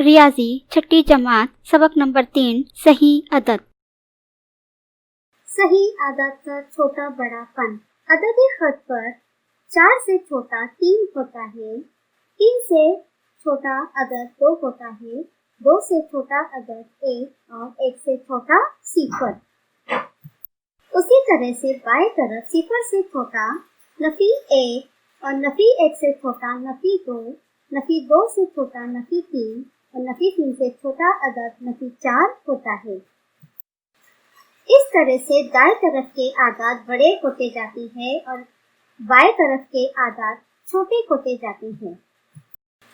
ریاضی چھٹی جماعت سبق نمبر 3 صحیح عدد۔ صحیح عدد کا چھوٹا بڑا پن۔ عددی خط پر 4 سے چھوٹا 3 ہوتا ہے، 3 سے چھوٹا عدد 2 ہوتا ہے، 2 سے چھوٹا عدد 1 اور 1 سے چھوٹا 0۔ اسی طرح سے بائیں طرف 0 سے چھوٹا نفی 1 اور نفی 1 سے چھوٹا نفی 2، نفی 2 سے چھوٹا نفی 3 اور نفی 3 سے چھوٹا عدد نفی 4 ہوتا ہے۔ اس طرح سے دائیں طرف کے اعداد بڑے ہوتے جاتے ہیں اور بائیں طرف کے اعداد چھوٹے ہوتے جاتے ہیں۔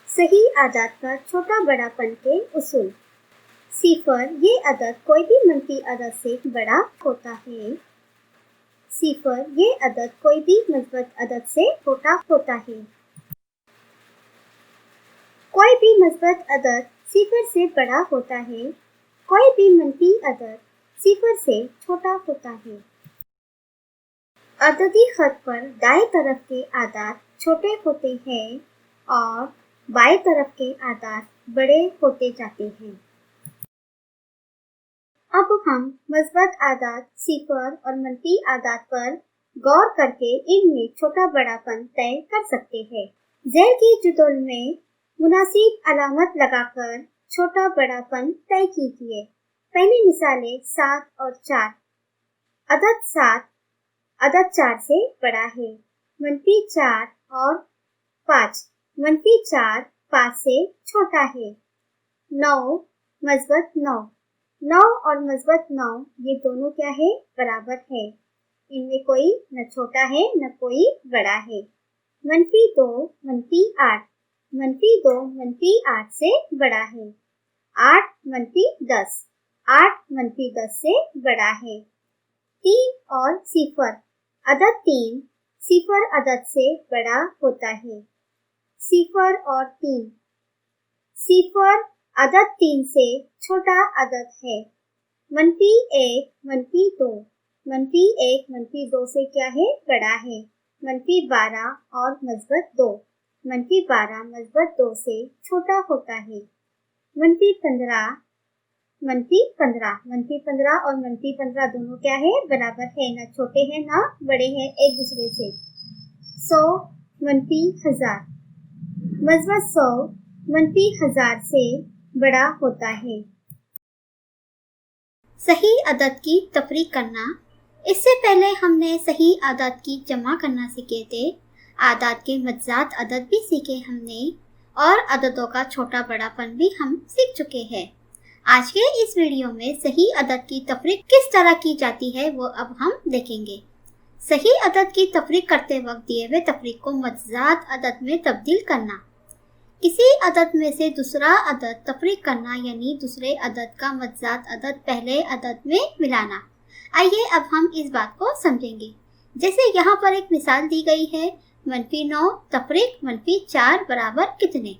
صحیح اعداد کا چھوٹا بڑا پن کے اصول۔ 0 یہ عدد کوئی بھی منفی عدد سے بڑا ہوتا ہے۔ 0 یہ عدد کوئی بھی مثبت عدد سے چھوٹا ہوتا ہے۔ کوئی بھی مثبت عدد 0 سے بڑا ہوتا ہے، کوئی بھی منفی عدد 0 سے چھوٹا ہوتا ہے۔ عددی خط پر دائیں طرف کے اعداد چھوٹے ہوتے ہیں اور بائیں طرف کے اعداد بڑے ہوتے جاتے ہیں۔ اب ہم مثبت اعداد 0 اور منفی اعداد پر غور کر کے ان میں چھوٹا بڑا پن طے کر سکتے ہیں۔ ذیل کی جدول میں مناسب علامت لگا کر چھوٹا بڑا پن طے کیجیے۔ پہلی مثالیں 7 اور 4۔ عدد 7 عدد 4 سے بڑا ہے۔ منفی 4 اور 5، منفی 4 5 سے چھوٹا ہے۔ 9 مثبت 9، 9 اور مثبت 9 یہ دونوں کیا ہے؟ برابر ہے۔ ان میں کوئی نہ چھوٹا ہے نہ کوئی بڑا ہے۔ منفی 2 منفی 8، منفی 2 منفی 8 سے بڑا ہے۔ 8 منفی 10، 8 منفی 10 سے بڑا ہے۔ 3 اور 0۔ عدد 3 0 عدد سے بڑا ہوتا ہے۔ 0 اور 3۔ 0 عدد 3 سے چھوٹا عدد ہے۔ منفی 1 منفی 2، منفی 1 منفی 2 سے کیا ہے؟ بڑا ہے۔ منفی 12 اور مثبت 2، منفی 12 مثبت 2 سے چھوٹا ہوتا ہے۔ منفی 15، منفی 15، منفی 15 اور منفی 15 دونوں کیا ہے؟ برابر ہے، نہ چھوٹے ہیں نہ بڑے ہیں ایک دوسرے سے۔ 100 منفی 1000، مثبت 100 منفی 1000 سے بڑا ہوتا ہے۔ صحیح عدد کی تفریق کرنا۔ اس سے پہلے ہم نے صحیح اعداد کی جمع کرنا سیکھے تھے، اعداد کے متضاد عدد بھی سیکھے ہم نے، اور عددوں کا چھوٹا بڑا پن بھی ہم سیکھ چکے ہیں۔ آج کے اس ویڈیو میں صحیح عدد کی تفریق کس طرح کی جاتی ہے وہ اب ہم دیکھیں گے۔ صحیح عدد کی تفریق کرتے وقت دیے ہوئے تفریق کو متضاد عدد میں تبدیل کرنا۔ کسی عدد میں سے دوسرا عدد تفریق کرنا یعنی دوسرے عدد کا متضاد عدد پہلے عدد میں ملانا۔ آئیے اب ہم اس بات کو سمجھیں گے۔ جیسے یہاں پر ایک مثال دی گئی ہے، منفی 9 تفریق منفی 4 برابر کتنے؟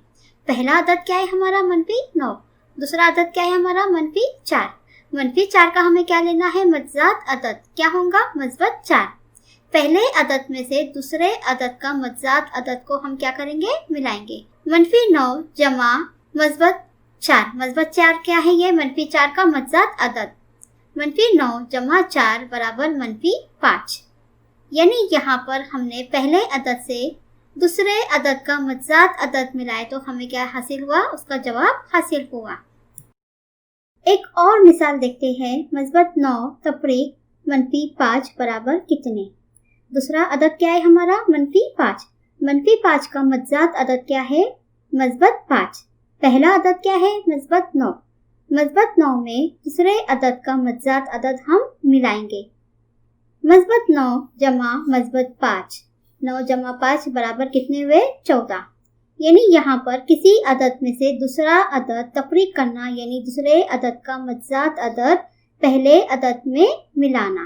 پہلا عدد کیا ہے ہمارا؟ منفی 9۔ دوسرا عدد کیا ہے ہمارا؟ منفی 4۔ منفی 4 کا ہمیں کیا لینا ہے؟ متضاد عدد کیا ہوگا؟ مثبت 4۔ پہلے عدد میں سے دوسرے عدد کا متضاد عدد کو ہم کیا کریں گے؟ ملائیں گے۔ منفی 9 جمع مثبت 4، مثبت 4 کیا ہے؟ یہ منفی 4 کا متضاد عدد۔ منفی 9 جمع 4 برابر منفی 5۔ یعنی یہاں پر ہم نے پہلے عدد سے دوسرے عدد کا متضاد عدد ملائے تو ہمیں کیا حاصل ہوا؟ اس کا جواب حاصل ہوا۔ ایک اور مثال دیکھتے ہیں، مثبت 9 تفریق منفی 5 برابر کتنے؟ دوسرا عدد کیا ہے ہمارا؟ منفی 5۔ منفی 5 کا متضاد عدد کیا ہے؟ مثبت 5۔ پہلا عدد کیا ہے؟ مثبت 9۔ مثبت 9 میں دوسرے عدد کا متضاد عدد ہم ملائیں گے۔ مثبت 9 جمع مثبت 5، 9 جمع 5 برابر کتنے ہوئے؟ 14۔ یعنی یہاں پر کسی عدد میں سے دوسرا عدد تفریق کرنا یعنی دوسرے عدد کا متضاد عدد پہلے عدد میں ملانا۔